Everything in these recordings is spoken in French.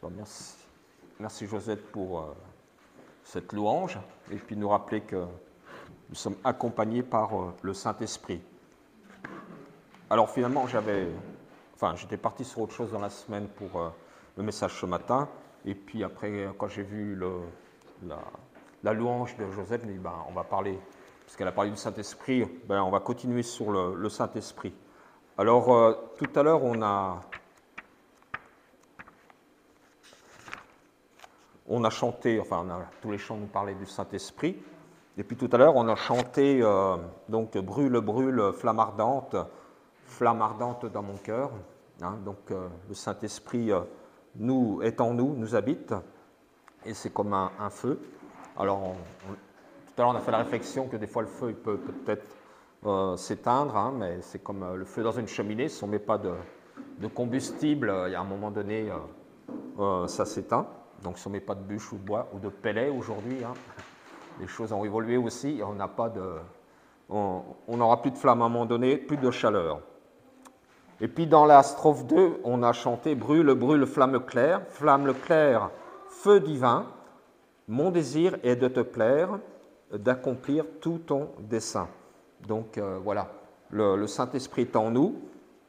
Bon, merci Josette pour cette louange et puis nous rappeler que nous sommes accompagnés par le Saint-Esprit. Alors finalement, j'étais parti sur autre chose dans la semaine pour le message ce matin et puis après, quand j'ai vu la louange de Josette, je me dis, on va parler, puisqu'elle a parlé du Saint-Esprit, on va continuer sur le Saint-Esprit. Alors tout à l'heure, on a chanté, tous les chants nous parlaient du Saint-Esprit. Et puis tout à l'heure, on a chanté donc brûle, brûle, flamme ardente dans mon cœur. Hein, donc le Saint-Esprit est en nous, nous habite, et c'est comme un feu. Alors tout à l'heure, on a fait la réflexion que des fois le feu il peut peut-être s'éteindre, hein, mais c'est comme le feu dans une cheminée. Si on ne met pas de combustible, il y a un moment donné, ça s'éteint. Donc si on ne met pas de bûche ou de bois ou de pellets aujourd'hui, hein, les choses ont évolué aussi, on n'aura plus de flamme à un moment donné, plus de chaleur. Et puis dans la strophe 2, on a chanté « Brûle, brûle, flamme claire, feu divin, mon désir est de te plaire, d'accomplir tout ton dessein. » Donc voilà, le Saint-Esprit est en nous.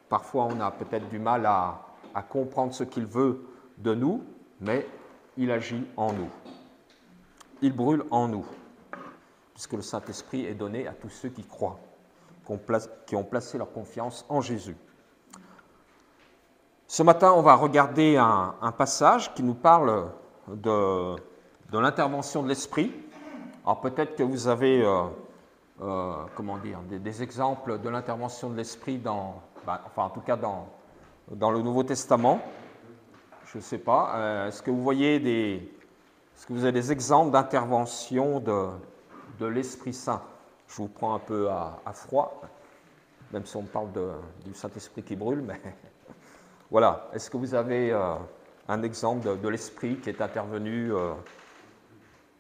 Parfois on a peut-être du mal à comprendre ce qu'il veut de nous, mais il agit en nous. Il brûle en nous, puisque le Saint-Esprit est donné à tous ceux qui croient, qui ont placé leur confiance en Jésus. Ce matin, on va regarder un passage qui nous parle de l'intervention de l'Esprit. Alors peut-être que vous avez des exemples de l'intervention de l'Esprit en tout cas dans le Nouveau Testament. Je ne sais pas. Est-ce que vous avez des exemples d'intervention de l'Esprit Saint? Je vous prends un peu à froid, même si on parle du Saint-Esprit qui brûle, mais voilà. Est-ce que vous avez un exemple de l'Esprit qui est intervenu,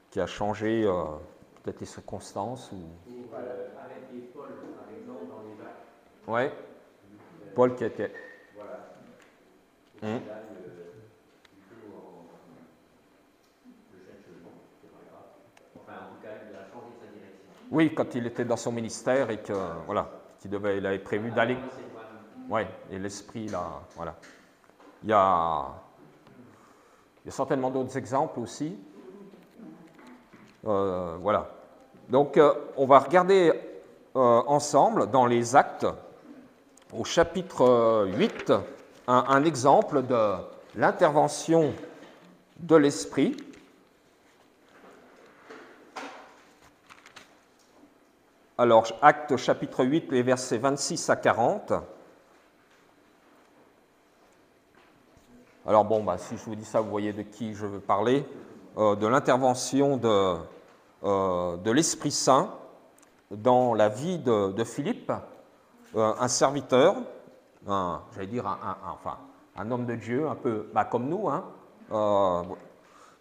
qui a changé peut-être les circonstances Avec les Paul, par exemple, dans les Actes. Oui, Paul qui était... Voilà. Oui, quand il était dans son ministère et que il avait prévu d'aller. Oui, et l'esprit là, voilà. Il y a certainement d'autres exemples aussi. Voilà. Donc, on va regarder ensemble dans les Actes, au chapitre 8, un exemple de l'intervention de l'esprit. Alors, Actes chapitre 8, les versets 26 à 40. Alors si je vous dis ça, vous voyez de qui je veux parler. De l'intervention de l'Esprit Saint dans la vie de Philippe, un serviteur, un homme de Dieu, un peu comme nous. Hein.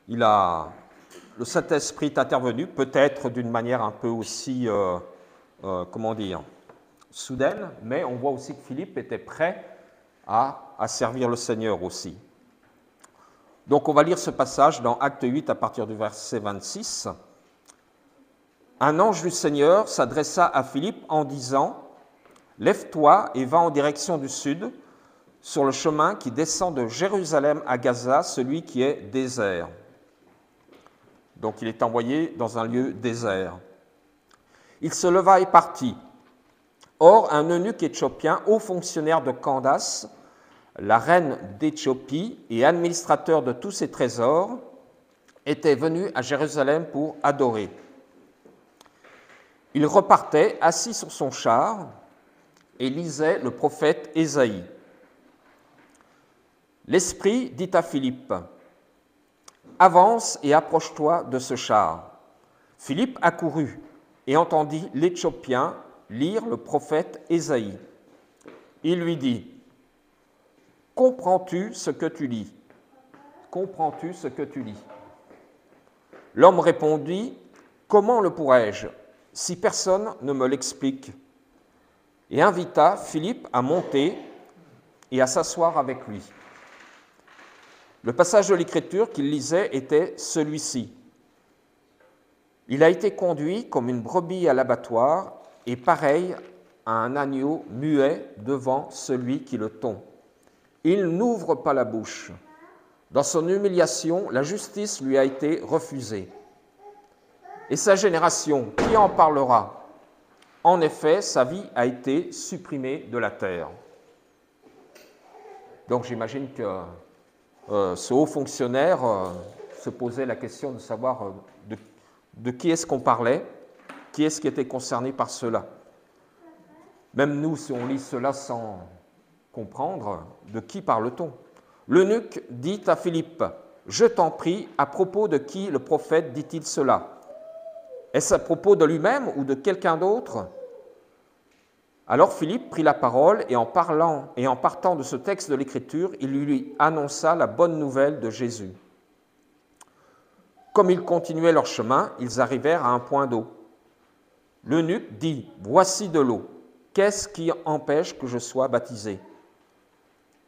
Le Saint-Esprit est intervenu, peut-être d'une manière un peu aussi... soudaine, mais on voit aussi que Philippe était prêt à servir le Seigneur aussi. Donc on va lire ce passage dans Acte 8 à partir du verset 26. Un ange du Seigneur s'adressa à Philippe en disant « Lève-toi et va en direction du sud, sur le chemin qui descend de Jérusalem à Gaza, celui qui est désert. » Donc il est envoyé dans un lieu désert. Il se leva et partit. Or, un eunuque éthiopien, haut fonctionnaire de Candace, la reine d'Éthiopie et administrateur de tous ses trésors, était venu à Jérusalem pour adorer. Il repartait, assis sur son char, et lisait le prophète Ésaïe. L'Esprit dit à Philippe, « Avance et approche-toi de ce char. » Philippe accourut et entendit l'Éthiopien lire le prophète Ésaïe. Il lui dit, « Comprends-tu ce que tu lis ? Comprends-tu ce que tu lis ?» L'homme répondit, « Comment le pourrais-je, si personne ne me l'explique ?» Et invita Philippe à monter et à s'asseoir avec lui. Le passage de l'Écriture qu'il lisait était celui-ci. Il a été conduit comme une brebis à l'abattoir et pareil à un agneau muet devant celui qui le tond. Il n'ouvre pas la bouche. Dans son humiliation, la justice lui a été refusée. Et sa génération, qui en parlera? En effet, sa vie a été supprimée de la terre. Donc j'imagine que ce haut fonctionnaire se posait la question de savoir de qui est-ce qu'on parlait, qui est-ce qui était concerné par cela. Même nous, si on lit cela sans comprendre, de qui parle-t-on? L'eunuque dit à Philippe, « Je t'en prie, à propos de qui le prophète dit-il cela? Est-ce à propos de lui-même ou de quelqu'un d'autre ?» Alors Philippe prit la parole et en partant de ce texte de l'Écriture, il lui annonça la bonne nouvelle de Jésus. Comme ils continuaient leur chemin, ils arrivèrent à un point d'eau. L'eunuque dit, « Voici de l'eau. Qu'est-ce qui empêche que je sois baptisé ?»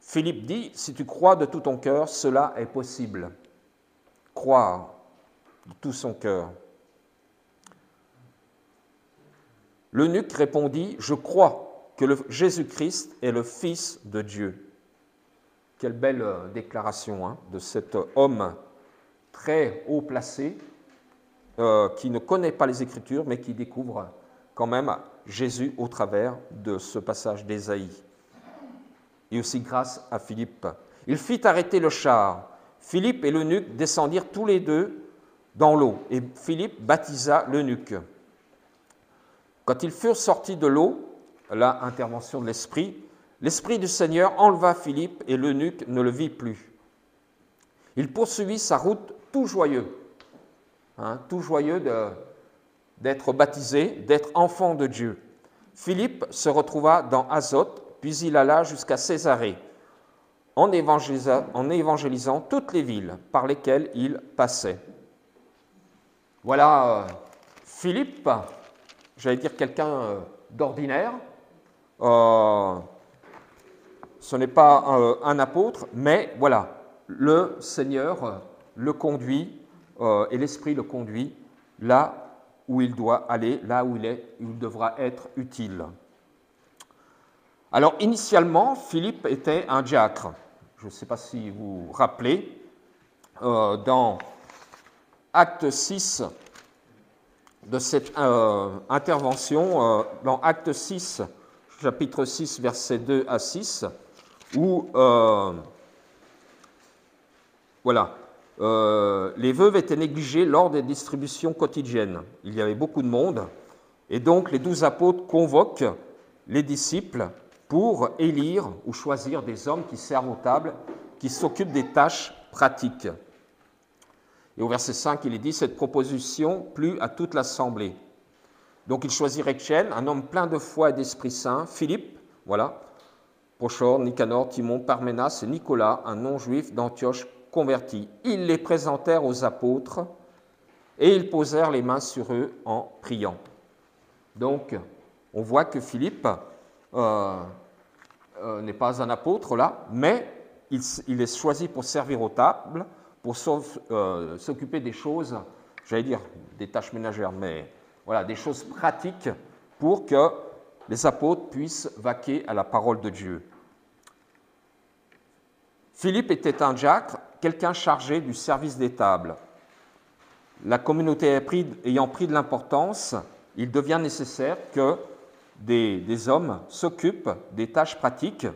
Philippe dit, « Si tu crois de tout ton cœur, cela est possible. » Croire de tout son cœur. L'eunuque répondit, « Je crois que Jésus-Christ est le Fils de Dieu. » Quelle belle déclaration hein, de cet homme très haut placé, qui ne connaît pas les Écritures, mais qui découvre quand même Jésus au travers de ce passage d'Ésaïe. Et aussi grâce à Philippe. Il fit arrêter le char. Philippe et l'eunuque descendirent tous les deux dans l'eau, et Philippe baptisa l'eunuque. Quand ils furent sortis de l'eau, là, intervention de l'Esprit du Seigneur enleva Philippe et l'eunuque ne le vit plus. Il poursuivit sa route tout joyeux d'être baptisé, d'être enfant de Dieu. Philippe se retrouva dans Azote, puis il alla jusqu'à Césarée, en évangélisant toutes les villes par lesquelles il passait. Voilà Philippe, j'allais dire quelqu'un d'ordinaire. Ce n'est pas un apôtre, mais voilà, le Seigneur le conduit et l'Esprit le conduit là où il doit aller, là où il devra être utile. Alors, initialement, Philippe était un diacre. Je ne sais pas si vous vous rappelez, dans Acte 6, de cette intervention, dans Acte 6, chapitre 6, versets 2 à 6, où les veuves étaient négligées lors des distributions quotidiennes. Il y avait beaucoup de monde, et donc les 12 apôtres convoquent les disciples pour élire ou choisir des hommes qui servent aux tables, qui s'occupent des tâches pratiques. Et au verset 5, il est dit, cette proposition plut à toute l'assemblée. Donc il choisit Étienne, un homme plein de foi et d'Esprit Saint, Philippe, voilà, Prochor, Nicanor, Timon, Parménas et Nicolas, un non-juif d'Antioche converti. Ils les présentèrent aux apôtres et ils posèrent les mains sur eux en priant. Donc, on voit que Philippe n'est pas un apôtre là, mais il est choisi pour servir aux tables, pour s'occuper des choses, j'allais dire des tâches ménagères, mais voilà, des choses pratiques pour que les apôtres puissent vaquer à la parole de Dieu. Philippe était un diacre, quelqu'un chargé du service des tables. La communauté ayant pris de l'importance, il devient nécessaire que des hommes s'occupent des tâches pratiques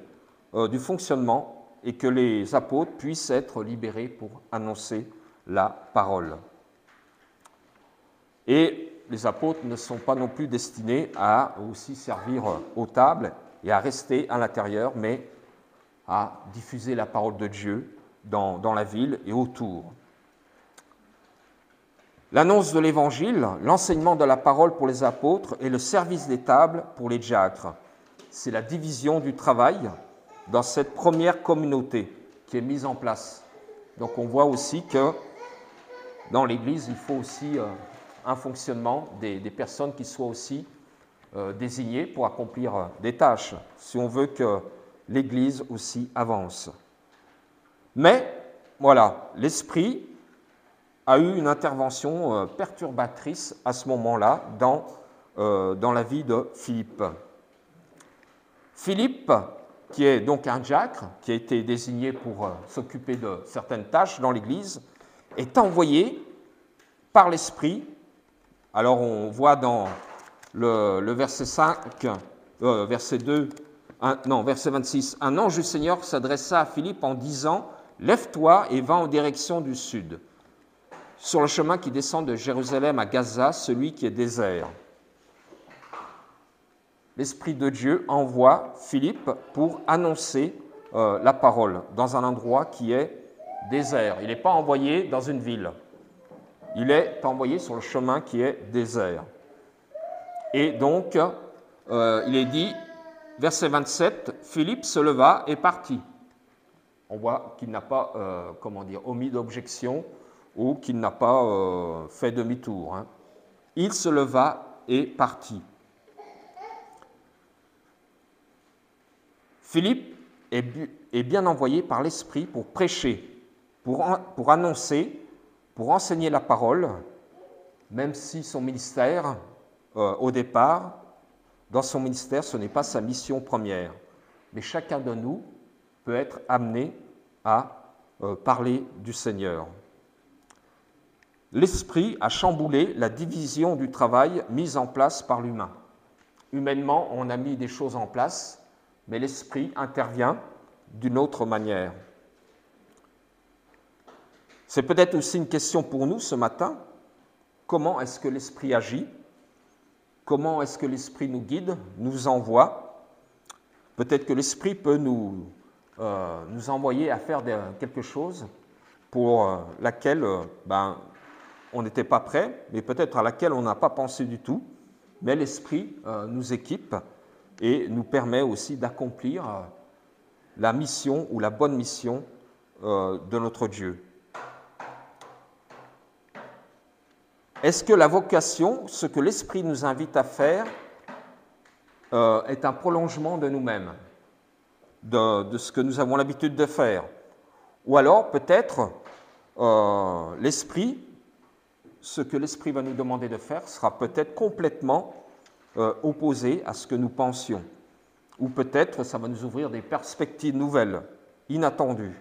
du fonctionnement et que les apôtres puissent être libérés pour annoncer la parole. Et les apôtres ne sont pas non plus destinés à aussi servir aux tables et à rester à l'intérieur, mais à diffuser la parole de Dieu dans la ville et autour. L'annonce de l'Évangile, l'enseignement de la parole pour les apôtres et le service des tables pour les diacres. C'est la division du travail dans cette première communauté qui est mise en place. Donc on voit aussi que dans l'Église, il faut aussi un fonctionnement des personnes qui soient aussi désignées pour accomplir des tâches, si on veut que l'Église aussi avance. Mais voilà, l'Esprit a eu une intervention perturbatrice à ce moment-là dans la vie de Philippe. Philippe, qui est donc un diacre, qui a été désigné pour s'occuper de certaines tâches dans l'Église, est envoyé par l'Esprit. Alors on voit dans le verset 5, verset 2, verset 26, « Un ange du Seigneur s'adressa à Philippe en disant, « Lève-toi et va en direction du sud, sur le chemin qui descend de Jérusalem à Gaza, celui qui est désert. » L'Esprit de Dieu envoie Philippe pour annoncer la parole dans un endroit qui est désert. Il n'est pas envoyé dans une ville. Il est envoyé sur le chemin qui est désert. Et donc, il est dit, verset 27, Philippe se leva et partit. On voit qu'il n'a pas, omis d'objection ou qu'il n'a pas fait demi-tour. Hein. Il se leva et partit. Philippe est bien envoyé par l'Esprit pour prêcher, pour annoncer, pour enseigner la parole, même si son ministère, au départ, dans son ministère, ce n'est pas sa mission première. Mais chacun de nous peut être amené à parler du Seigneur. L'Esprit a chamboulé la division du travail mise en place par l'humain. Humainement, on a mis des choses en place, mais l'Esprit intervient d'une autre manière. C'est peut-être aussi une question pour nous ce matin. Comment est-ce que l'Esprit agit? Comment est-ce que l'Esprit nous guide, nous envoie? Peut-être que l'Esprit peut nous envoyer à faire quelque chose pour laquelle on n'était pas prêt, mais peut-être à laquelle on n'a pas pensé du tout. Mais l'Esprit nous équipe et nous permet aussi d'accomplir la mission ou la bonne mission de notre Dieu. Est-ce que la vocation, ce que l'Esprit nous invite à faire, est un prolongement de nous-mêmes, de ce que nous avons l'habitude de faire? Ou alors, peut-être, l'Esprit, ce que l'Esprit va nous demander de faire sera peut-être complètement opposé à ce que nous pensions. Ou peut-être, ça va nous ouvrir des perspectives nouvelles, inattendues.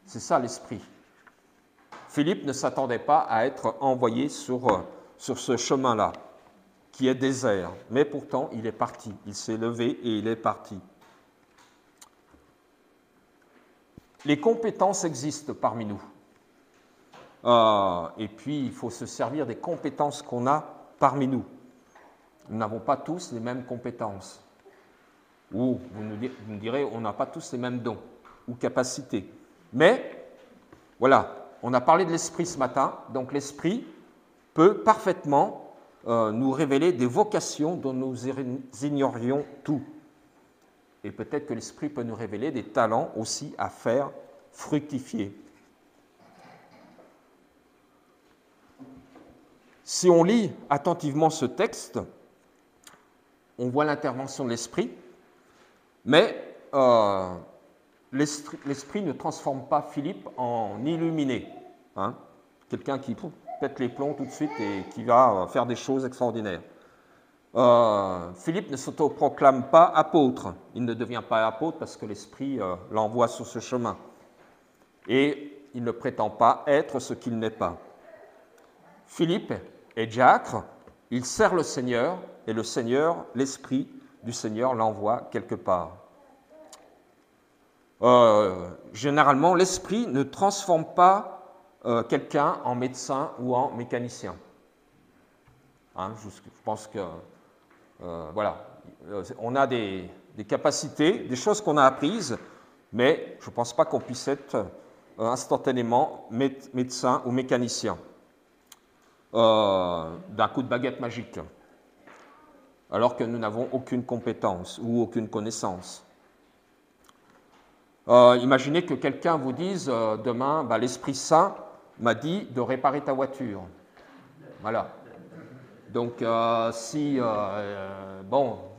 C'est ça l'Esprit. Philippe ne s'attendait pas à être envoyé sur ce chemin-là, qui est désert, mais pourtant il est parti, il s'est levé et il est parti. Les compétences existent parmi nous, et puis il faut se servir des compétences qu'on a parmi nous. Nous n'avons pas tous les mêmes compétences, ou vous me direz, on n'a pas tous les mêmes dons ou capacités, mais voilà. On a parlé de l'Esprit ce matin, donc l'Esprit peut parfaitement nous révéler des vocations dont nous ignorions tout. Et peut-être que l'Esprit peut nous révéler des talents aussi à faire fructifier. Si on lit attentivement ce texte, on voit l'intervention de l'Esprit, mais l'Esprit ne transforme pas Philippe en illuminé, hein, quelqu'un qui pète les plombs tout de suite et qui va faire des choses extraordinaires. Philippe ne s'autoproclame pas apôtre, il ne devient pas apôtre parce que l'Esprit l'envoie sur ce chemin. Et il ne prétend pas être ce qu'il n'est pas. Philippe est diacre, il sert le Seigneur et le Seigneur, l'Esprit du Seigneur l'envoie quelque part. Généralement, l'Esprit ne transforme pas quelqu'un en médecin ou en mécanicien. Hein, je pense que, on a des capacités, des choses qu'on a apprises, mais je ne pense pas qu'on puisse être instantanément médecin ou mécanicien d'un coup de baguette magique, alors que nous n'avons aucune compétence ou aucune connaissance. Imaginez que quelqu'un vous dise demain, l'Esprit Saint m'a dit de réparer ta voiture. Voilà. Donc, bien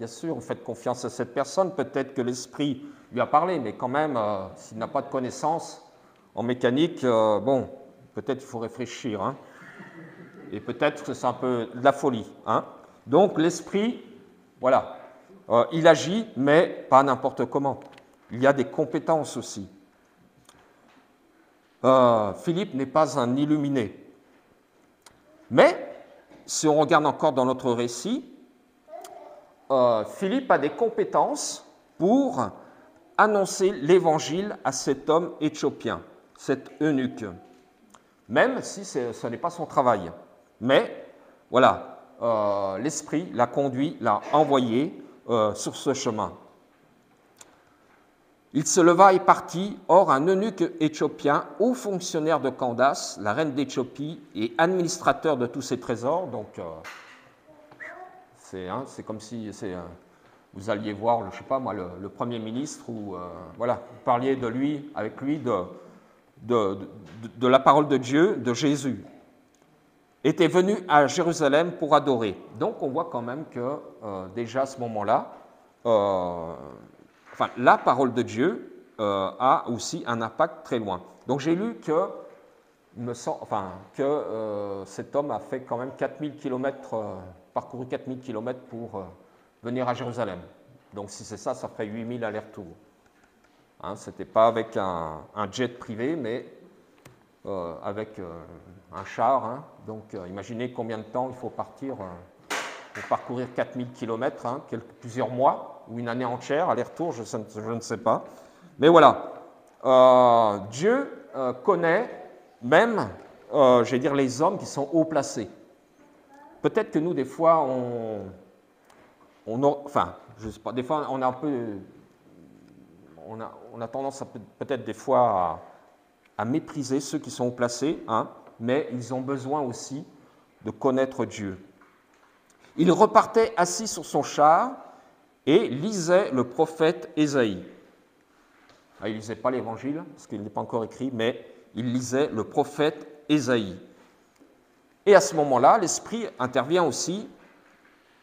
sûr, vous faites confiance à cette personne, peut-être que l'Esprit lui a parlé, mais quand même, s'il n'a pas de connaissance, En mécanique, bon, peut-être il faut réfléchir, hein, et peut-être que c'est un peu de la folie. Hein. Donc l'esprit, voilà, il agit, mais pas n'importe comment. Il y a des compétences aussi. Philippe n'est pas un illuminé. Mais, si on regarde encore dans notre récit, Philippe a des compétences pour annoncer l'évangile à cet homme éthiopien, cet eunuque, même si ce n'est pas son travail. Mais, voilà, l'Esprit l'a conduit, l'a envoyé sur ce chemin. Il se leva et partit. Or, un eunuque éthiopien, haut fonctionnaire de Candace, la reine d'Éthiopie, et administrateur de tous ses trésors, donc c'est comme si vous alliez voir, je ne sais pas moi, le Premier ministre, ou voilà, vous parliez de lui, avec lui, de la parole de Dieu, de Jésus, était venu à Jérusalem pour adorer. Donc on voit quand même que déjà à ce moment-là, la parole de Dieu a aussi un impact très loin. Donc j'ai lu que, cet homme a fait quand même 4000 km, parcouru 4000 km pour venir à Jérusalem. Donc si c'est ça, ça ferait 8000 allers-retours. Hein, ce n'était pas avec un jet privé, mais avec un char. Hein. Donc imaginez combien de temps il faut partir pour parcourir 4000 km, hein, plusieurs mois ou une année entière, aller-retour, je ne sais pas. Mais voilà, Dieu connaît même, les hommes qui sont haut placés. Peut-être que nous, des fois, je sais pas, des fois, on a un peu, on a tendance peut-être des fois à mépriser ceux qui sont haut placés, hein, mais ils ont besoin aussi de connaître Dieu. Il repartait assis sur son char et lisait le prophète Ésaïe. Il ne lisait pas l'Évangile, parce qu'il n'est pas encore écrit, mais il lisait le prophète Ésaïe. Et à ce moment-là, l'Esprit intervient aussi,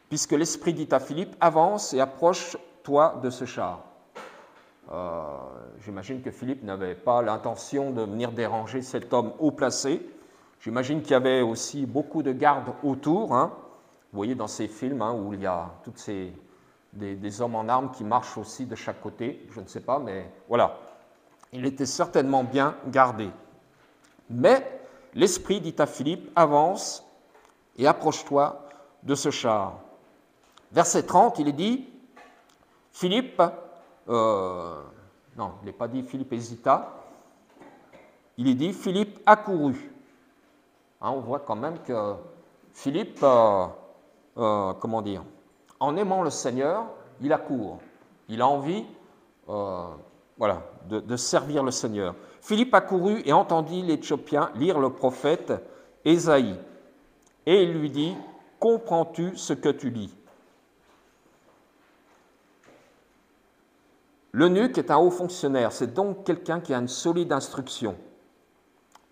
puisque l'Esprit dit à Philippe, « Avance et approche-toi de ce char. » J'imagine que Philippe n'avait pas l'intention de venir déranger cet homme haut placé. J'imagine qu'il y avait aussi beaucoup de gardes autour. Hein. Vous voyez dans ces films hein, où il y a toutes des hommes en armes qui marchent aussi de chaque côté. Je ne sais pas, mais voilà. Il était certainement bien gardé. Mais l'Esprit dit à Philippe, « Avance et approche-toi de ce char. » Verset 30, il est dit, Philippe, non, il n'est pas dit Philippe hésita, il est dit Philippe accourut. Hein, on voit quand même que Philippe, en aimant le Seigneur, il accourt. Il a envie de servir le Seigneur. Philippe accourut et entendit l'Éthiopien lire le prophète Ésaïe. Et il lui dit, « Comprends-tu ce que tu lis ?» L'eunuque est un haut fonctionnaire, c'est donc quelqu'un qui a une solide instruction.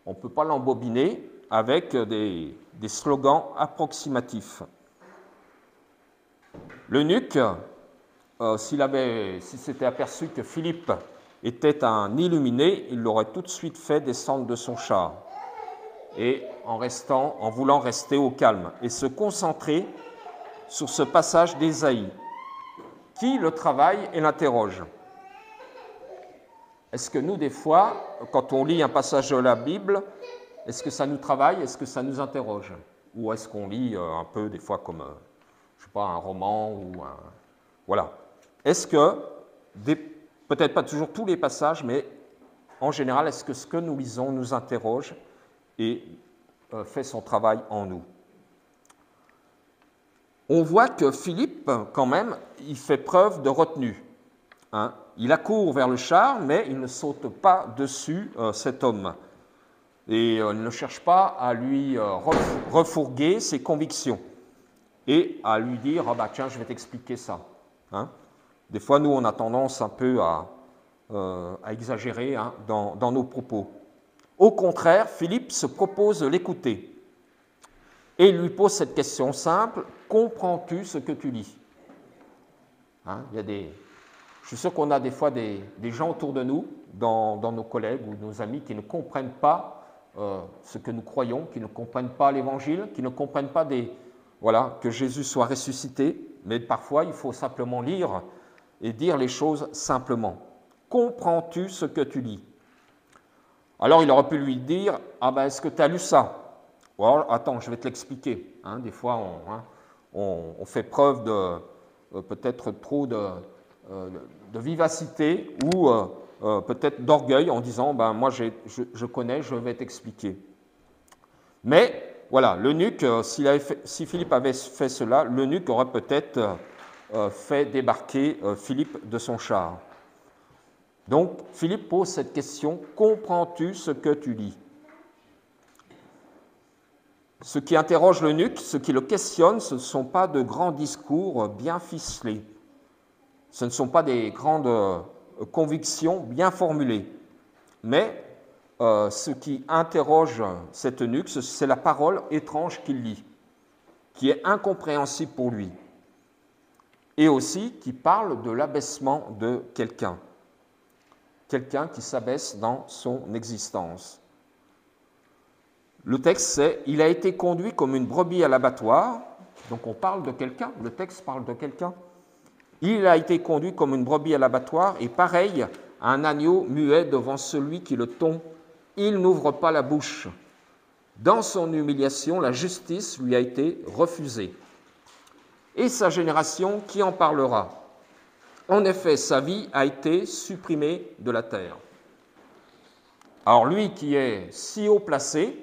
On ne peut pas l'embobiner avec des slogans approximatifs. L'eunuque, s'il s'était aperçu que Philippe était un illuminé, il l'aurait tout de suite fait descendre de son char et en voulant rester au calme et se concentrer sur ce passage d'Ésaïe qui le travaille et l'interroge. Est-ce que nous, des fois, quand on lit un passage de la Bible, est-ce que ça nous travaille, est-ce que ça nous interroge? Ou est-ce qu'on lit un peu, des fois, comme, je ne sais pas, un roman ou un... Voilà. Est-ce que, peut-être pas toujours tous les passages, mais en général, est-ce que ce que nous lisons nous interroge et fait son travail en nous? On voit que Philippe, quand même, il fait preuve de retenue. Hein? Il accourt vers le char, mais il ne saute pas dessus cet homme. Et il ne cherche pas à lui refourguer ses convictions et à lui dire « Ah bah tiens, je vais t'expliquer ça. Hein » Des fois, nous, on a tendance un peu à exagérer hein, dans nos propos. Au contraire, Philippe se propose de l'écouter et il lui pose cette question simple « Comprends-tu ce que tu lis » hein, il y a des... Je suis sûr qu'on a des fois des gens autour de nous, dans nos collègues ou nos amis, qui ne comprennent pas ce que nous croyons, qui ne comprennent pas l'Évangile, qui ne comprennent pas que Jésus soit ressuscité, mais parfois il faut simplement lire et dire les choses simplement. Comprends-tu ce que tu lis? Alors il aurait pu lui dire, ah ben est-ce que tu as lu ça? Ou alors, attends, je vais te l'expliquer. Hein, des fois, on fait preuve de peut-être trop de vivacité ou peut-être d'orgueil en disant, ben moi je connais, je vais t'expliquer. Mais voilà, l'eunuque, si Philippe avait fait cela, l'eunuque aurait peut-être fait débarquer Philippe de son char. Donc, Philippe pose cette question, comprends-tu ce que tu lis? Ce qui interroge l'eunuque, ce qui le questionne, ce ne sont pas de grands discours bien ficelés. Ce ne sont pas des grandes convictions bien formulées. Mais ce qui interroge cet eunuque, c'est la parole étrange qu'il lit, qui est incompréhensible pour lui, et aussi qui parle de l'abaissement de quelqu'un qui s'abaisse dans son existence. Le texte, c'est « Il a été conduit comme une brebis à l'abattoir ». Donc on parle de quelqu'un, le texte parle de quelqu'un. Il a été conduit comme une brebis à l'abattoir et pareil à un agneau muet devant celui qui le tond. Il n'ouvre pas la bouche. Dans son humiliation, la justice lui a été refusée. Et sa génération, qui en parlera? En effet, sa vie a été supprimée de la terre. Alors lui qui est si haut placé,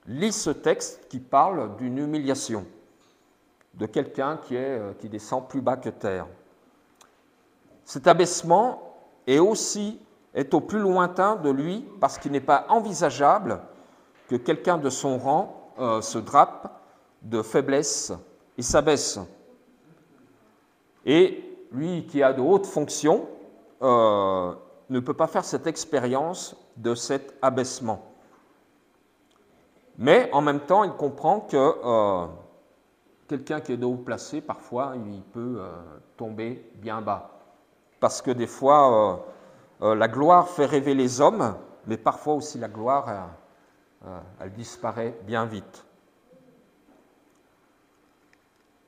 lit ce texte qui parle d'une humiliation, de quelqu'un qui descend plus bas que terre. Cet abaissement est au plus lointain de lui parce qu'il n'est pas envisageable que quelqu'un de son rang se drape de faiblesse et s'abaisse. Et lui qui a de hautes fonctions ne peut pas faire cette expérience de cet abaissement. Mais en même temps, il comprend que quelqu'un qui est de haut placé, parfois, il peut tomber bien bas. Parce que des fois, la gloire fait rêver les hommes, mais parfois aussi la gloire, elle disparaît bien vite.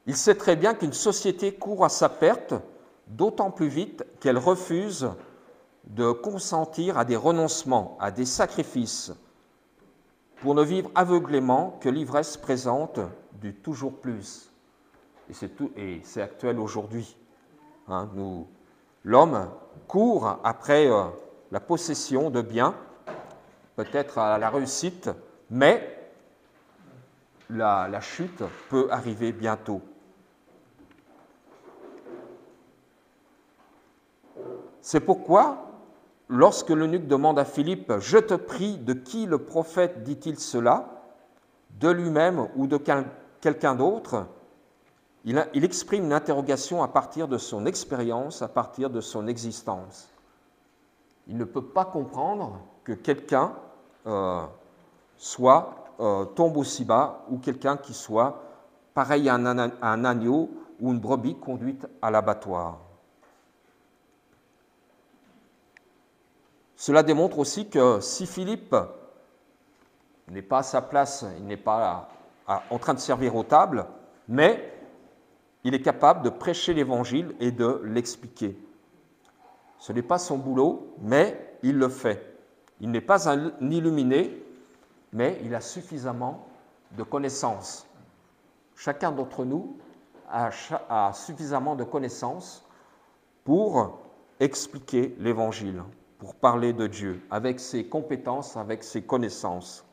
Il sait très bien qu'une société court à sa perte, d'autant plus vite qu'elle refuse de consentir à des renoncements, à des sacrifices, pour ne vivre aveuglément que l'ivresse présente du toujours plus. Et c'est actuel aujourd'hui. Hein, l'homme court après la possession de biens, peut-être à la réussite, mais la chute peut arriver bientôt. C'est pourquoi, lorsque l'eunuque demande à Philippe « Je te prie, de qui le prophète dit-il cela? De lui-même ou de quelqu'un d'autre ?» il exprime une interrogation à partir de son expérience, à partir de son existence. Il ne peut pas comprendre que quelqu'un tombe aussi bas ou quelqu'un qui soit pareil à un agneau ou une brebis conduite à l'abattoir. Cela démontre aussi que si Philippe n'est pas à sa place, il n'est pas en train de servir aux tables, mais il est capable de prêcher l'Évangile et de l'expliquer. Ce n'est pas son boulot, mais il le fait. Il n'est pas un illuminé, mais il a suffisamment de connaissances. Chacun d'entre nous a suffisamment de connaissances pour expliquer l'Évangile, pour parler de Dieu, avec ses compétences, avec ses connaissances,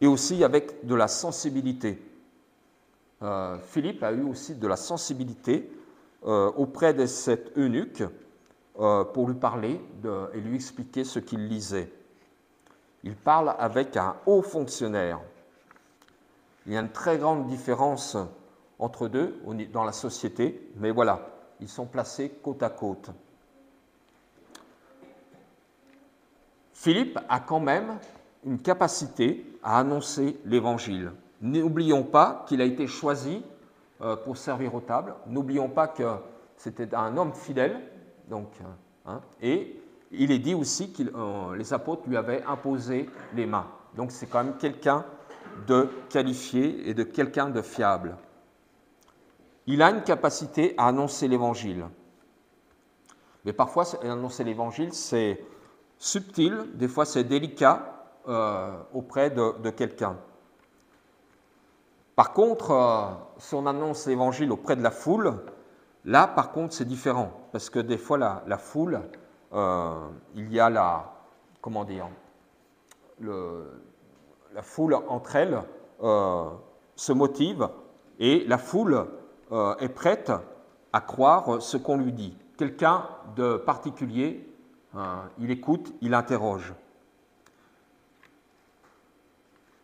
et aussi avec de la sensibilité. Philippe a eu aussi de la sensibilité auprès de cet eunuque pour lui parler et lui expliquer ce qu'il lisait. Il parle avec un haut fonctionnaire. Il y a une très grande différence entre deux dans la société, mais voilà, ils sont placés côte à côte. Philippe a quand même une capacité à annoncer l'Évangile. N'oublions pas qu'il a été choisi pour servir aux tables. N'oublions pas que c'était un homme fidèle Donc, et il est dit aussi que les apôtres lui avaient imposé les mains. Donc c'est quand même quelqu'un de qualifié et de quelqu'un de fiable. Il a une capacité à annoncer l'Évangile. Mais parfois, annoncer l'Évangile, c'est subtil, des fois c'est délicat auprès de quelqu'un. Par contre, si on annonce l'Évangile auprès de la foule, là, par contre, c'est différent. Parce que des fois, la foule, il y a la foule entre elles se motive et la foule est prête à croire ce qu'on lui dit. Quelqu'un de particulier, il écoute, il interroge.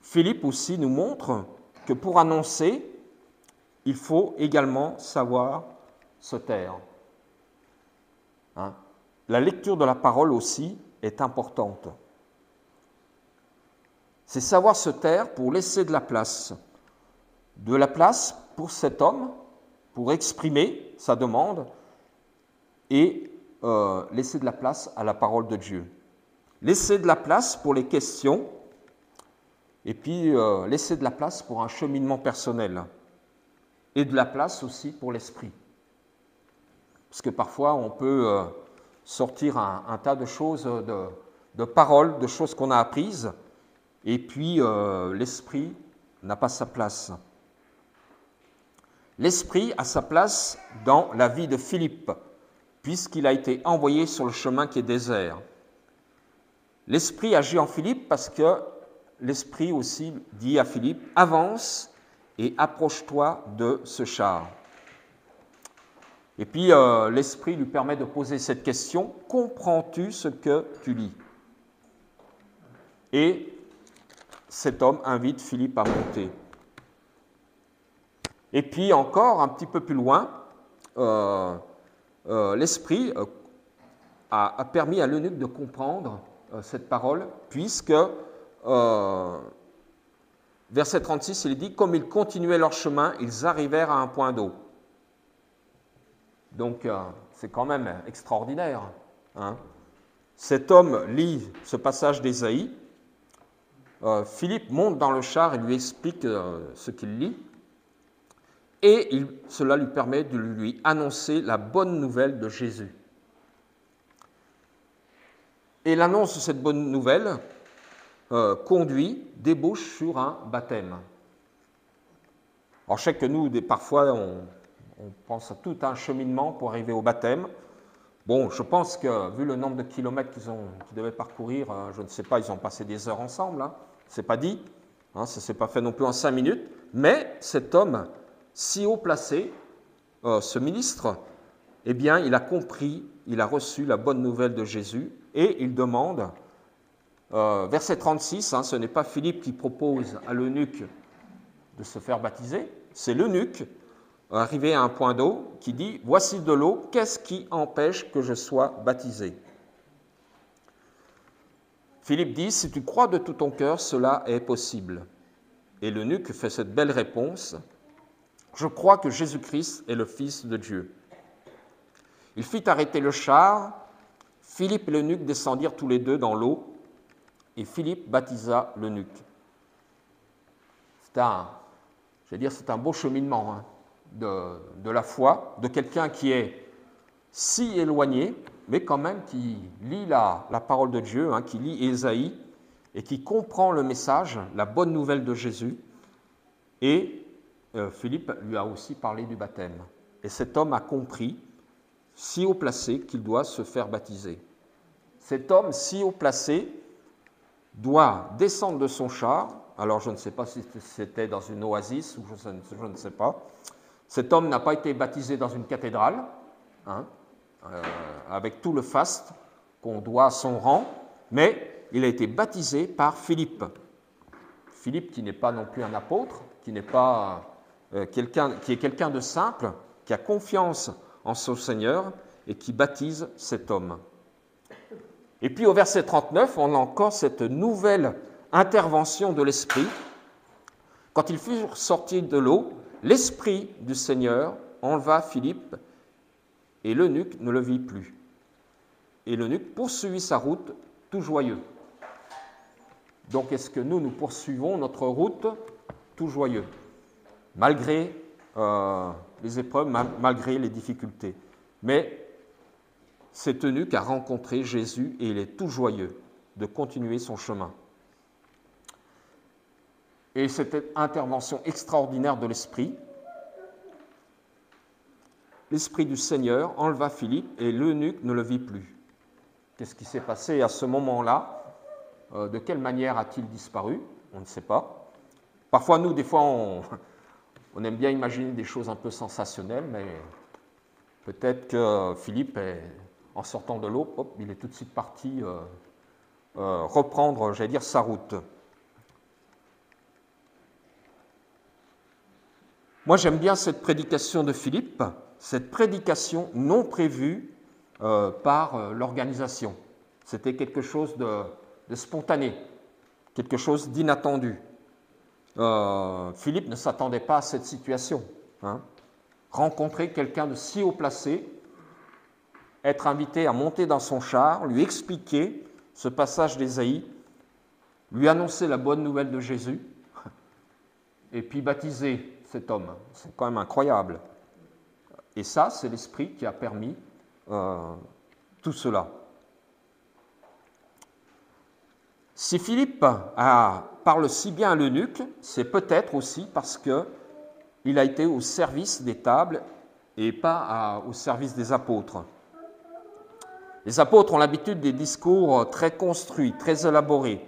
Philippe aussi nous montre que pour annoncer, il faut également savoir se taire. La lecture de la parole aussi est importante. C'est savoir se taire pour laisser de la place pour cet homme, pour exprimer sa demande et laisser de la place à la parole de Dieu. Laisser de la place pour les questions et puis laisser de la place pour un cheminement personnel et de la place aussi pour l'esprit. Parce que parfois on peut sortir un tas de choses, de paroles, de choses qu'on a apprises, et puis l'esprit n'a pas sa place. L'esprit a sa place dans la vie de Philippe, puisqu'il a été envoyé sur le chemin qui est désert. L'esprit agit en Philippe parce que l'esprit aussi dit à Philippe, avance et approche-toi de ce char. Et puis l'esprit lui permet de poser cette question, comprends-tu ce que tu lis? Et cet homme invite Philippe à monter. Et puis encore un petit peu plus loin, l'esprit a permis à l'eunuque de comprendre cette parole, puisque verset 36, il dit, comme ils continuaient leur chemin, ils arrivèrent à un point d'eau. Donc c'est quand même extraordinaire. Cet homme lit ce passage d'Ésaïe. Philippe monte dans le char et lui explique ce qu'il lit. Et cela lui permet de lui annoncer la bonne nouvelle de Jésus. Et l'annonce de cette bonne nouvelle débouche sur un baptême. Alors je sais que nous, parfois, on pense à tout un cheminement pour arriver au baptême. Bon, je pense que, vu le nombre de kilomètres qu'ils devaient parcourir, je ne sais pas, ils ont passé des heures ensemble, c'est pas dit, ça ne s'est pas fait non plus en 5 minutes, mais cet homme si haut placé, ce ministre, eh bien, il a compris, il a reçu la bonne nouvelle de Jésus, et il demande, verset 36, ce n'est pas Philippe qui propose à l'eunuque de se faire baptiser, c'est l'eunuque, arrivé à un point d'eau, qui dit « Voici de l'eau, qu'est-ce qui empêche que je sois baptisé ?» Philippe dit « Si tu crois de tout ton cœur, cela est possible. » Et l'eunuque fait cette belle réponse « Je crois que Jésus-Christ est le Fils de Dieu. » Il fit arrêter le char, Philippe et l'eunuque descendirent tous les deux dans l'eau, et Philippe baptisa l'eunuque. C'est un beau cheminement, de la foi, de quelqu'un qui est si éloigné, mais quand même qui lit la parole de Dieu, qui lit Ésaïe, et qui comprend le message, la bonne nouvelle de Jésus. Et Philippe lui a aussi parlé du baptême. Et cet homme a compris, si haut placé, qu'il doit se faire baptiser. Cet homme si haut placé doit descendre de son char. Alors je ne sais pas si c'était dans une oasis ou je ne sais pas. Cet homme n'a pas été baptisé dans une cathédrale, avec tout le faste qu'on doit à son rang, mais il a été baptisé par Philippe. Philippe qui n'est pas non plus un apôtre, qui n'est pas qui est quelqu'un de simple, qui a confiance en son Seigneur et qui baptise cet homme. Et puis au verset 39, on a encore cette nouvelle intervention de l'Esprit. Quand ils furent sortis de l'eau, l'Esprit du Seigneur enleva Philippe et l'eunuque ne le vit plus. et l'eunuque poursuivit sa route tout joyeux. Donc, est-ce que nous poursuivons notre route tout joyeux, malgré les épreuves, malgré les difficultés? Mais cet eunuque a rencontré Jésus et il est tout joyeux de continuer son chemin. Et cette intervention extraordinaire de l'Esprit du Seigneur enleva Philippe et l'eunuque ne le vit plus. Qu'est-ce qui s'est passé à ce moment-là? De quelle manière a-t-il disparu? On ne sait pas. Parfois, nous, des fois, on aime bien imaginer des choses un peu sensationnelles, mais peut-être que Philippe, en sortant de l'eau, il est tout de suite parti reprendre, j'allais dire, sa route. Moi, j'aime bien cette prédication de Philippe, cette prédication non prévue par l'organisation. C'était quelque chose de spontané, quelque chose d'inattendu. Philippe ne s'attendait pas à cette situation. Rencontrer quelqu'un de si haut placé, être invité à monter dans son char, lui expliquer ce passage d'Ésaïe, lui annoncer la bonne nouvelle de Jésus, et puis baptiser cet homme. C'est quand même incroyable. Et ça, c'est l'Esprit qui a permis tout cela. Si Philippe parle si bien à l'eunuque, c'est peut-être aussi parce qu'il a été au service des tables et pas au service des apôtres. Les apôtres ont l'habitude des discours très construits, très élaborés.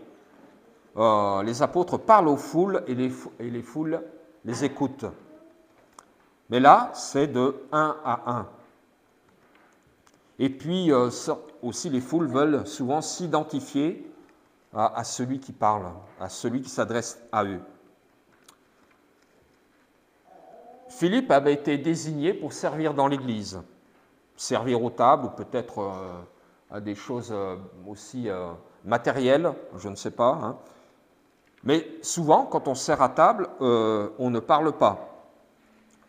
Les apôtres parlent aux foules et les foules les écoutent. Mais là, c'est de 1 à 1. Et puis aussi, les foules veulent souvent s'identifier à celui qui parle, à celui qui s'adresse à eux. Philippe avait été désigné pour servir dans l'Église, servir aux tables ou peut-être à des choses aussi matérielles, je ne sais pas. Mais souvent, quand on sert à table, on ne parle pas.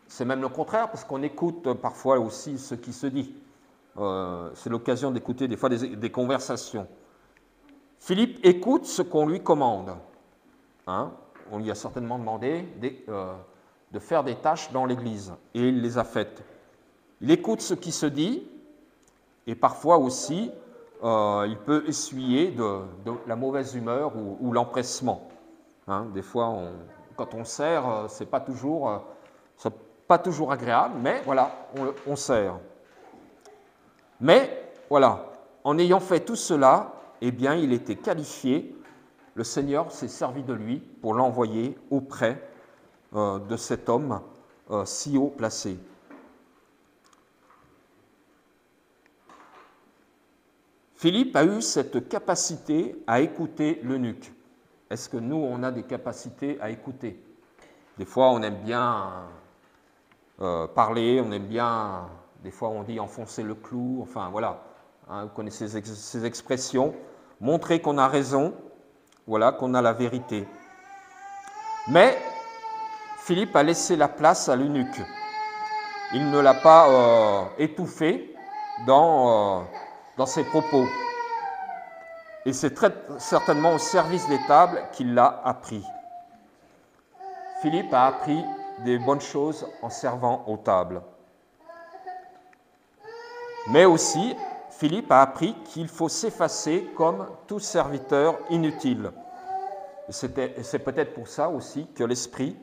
C'est même le contraire, parce qu'on écoute parfois aussi ce qui se dit. C'est l'occasion d'écouter des fois des conversations. Philippe écoute ce qu'on lui commande. On lui a certainement demandé de faire des tâches dans l'Église, et il les a faites. Il écoute ce qui se dit, et parfois aussi, il peut essuyer de la mauvaise humeur ou l'empressement. Des fois, quand on sert, c'est pas toujours agréable, mais voilà, on sert. Mais voilà, en ayant fait tout cela, eh bien, il était qualifié. Le Seigneur s'est servi de lui pour l'envoyer auprès de cet homme si haut placé. Philippe a eu cette capacité à écouter l'eunuque. Est-ce que nous, on a des capacités à écouter? Des fois, on aime bien parler, on aime bien, des fois on dit enfoncer le clou, enfin voilà, vous connaissez ces expressions, montrer qu'on a raison, voilà, qu'on a la vérité. Mais Philippe a laissé la place à l'eunuque. Il ne l'a pas étouffé dans ses propos. Et c'est très certainement au service des tables qu'il l'a appris. Philippe a appris des bonnes choses en servant aux tables. Mais aussi, Philippe a appris qu'il faut s'effacer comme tout serviteur inutile. Et c'est peut-être pour ça aussi que l'Esprit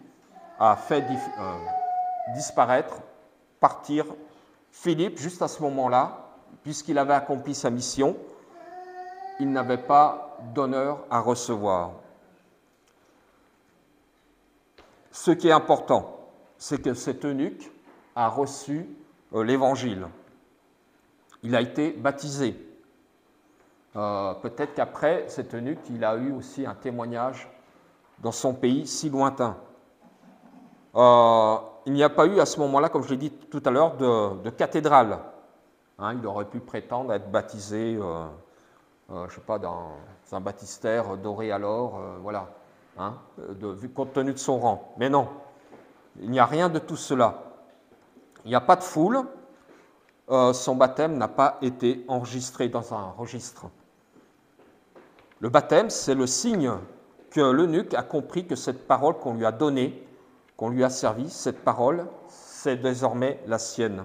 a fait disparaître, partir Philippe juste à ce moment-là, puisqu'il avait accompli sa mission, il n'avait pas d'honneur à recevoir. Ce qui est important, c'est que cet eunuque a reçu l'Évangile. Il a été baptisé. Peut-être qu'après cet eunuque, il a eu aussi un témoignage dans son pays si lointain. Il n'y a pas eu à ce moment-là, comme je l'ai dit tout à l'heure, de cathédrale. Il aurait pu prétendre être baptisé, je ne sais pas, dans un baptistère doré alors, voilà, compte tenu de son rang. Mais non, il n'y a rien de tout cela. Il n'y a pas de foule. son baptême n'a pas été enregistré dans un registre. Le baptême, c'est le signe que l'eunuque a compris que cette parole qu'on lui a donnée, qu'on lui a servie, cette parole, c'est désormais la sienne.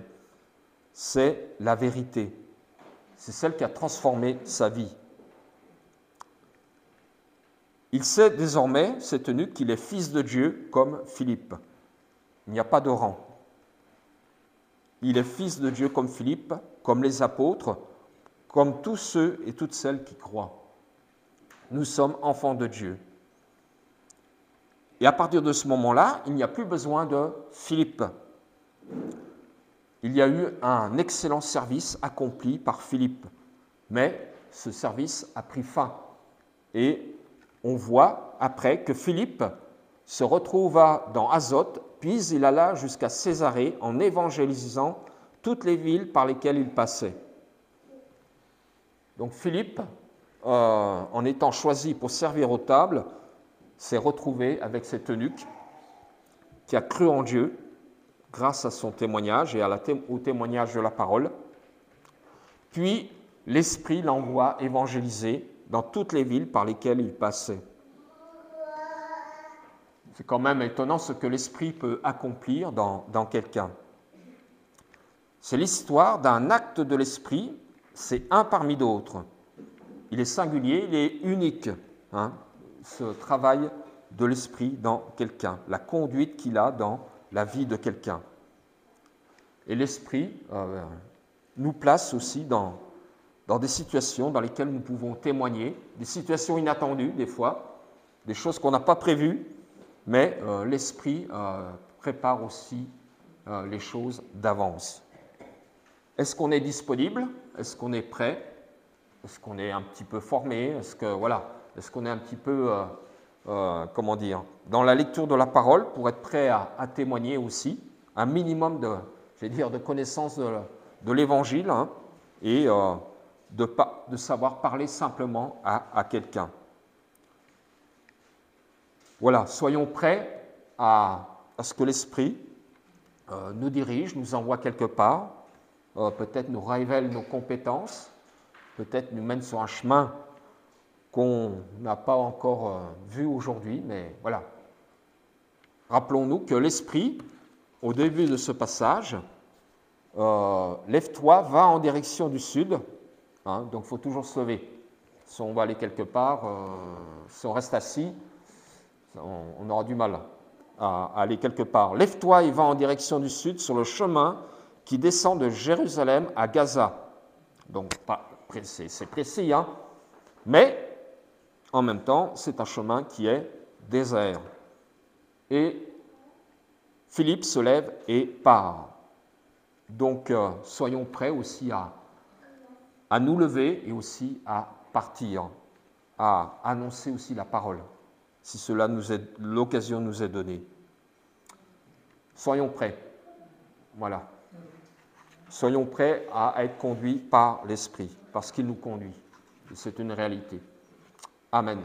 C'est la vérité. C'est celle qui a transformé sa vie. Il sait désormais, cet eunuque, qu'il est fils de Dieu comme Philippe. Il n'y a pas de rang. Il est fils de Dieu comme Philippe, comme les apôtres, comme tous ceux et toutes celles qui croient. Nous sommes enfants de Dieu. Et à partir de ce moment-là, il n'y a plus besoin de Philippe. Il y a eu un excellent service accompli par Philippe, mais ce service a pris fin. Et on voit après que Philippe se retrouva dans Azote, puis il alla jusqu'à Césarée en évangélisant toutes les villes par lesquelles il passait. Donc Philippe, en étant choisi pour servir aux tables, s'est retrouvé avec cet eunuque qui a cru en Dieu grâce à son témoignage et au témoignage de la parole. Puis l'Esprit l'envoie évangéliser dans toutes les villes par lesquelles il passait. C'est quand même étonnant ce que l'Esprit peut accomplir dans quelqu'un. C'est l'histoire d'un acte de l'Esprit, c'est un parmi d'autres. Il est singulier, il est unique, ce travail de l'Esprit dans quelqu'un, la conduite qu'il a dans la vie de quelqu'un. Et l'Esprit nous place aussi dans des situations dans lesquelles nous pouvons témoigner, des situations inattendues des fois, des choses qu'on n'a pas prévues, mais l'Esprit prépare aussi les choses d'avance. Est-ce qu'on est disponible? Est-ce qu'on est prêt? Est-ce qu'on est un petit peu formé? Est-ce qu'on est un petit peu, dans la lecture de la parole pour être prêt à témoigner aussi, un minimum de connaissance de l'Évangile et de savoir parler simplement à quelqu'un. Voilà, soyons prêts à ce que l'Esprit nous dirige, nous envoie quelque part, peut-être nous révèle nos compétences, peut-être nous mène sur un chemin qu'on n'a pas encore vu aujourd'hui, mais voilà. Rappelons-nous que l'Esprit, au début de ce passage, lève-toi, va en direction du sud, donc il faut toujours se lever. Si on va aller quelque part, si on reste assis, on aura du mal à aller quelque part. Lève-toi et va en direction du sud sur le chemin qui descend de Jérusalem à Gaza. Donc, c'est précis, mais en même temps, c'est un chemin qui est désert. Et Philippe se lève et part. Donc, soyons prêts aussi à nous lever et aussi à partir, à annoncer aussi la parole, si l'occasion nous est donnée. Soyons prêts. Voilà. Soyons prêts à être conduits par l'Esprit, parce qu'il nous conduit. Et c'est une réalité. Amen.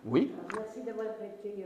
Oui. Merci d'avoir prêté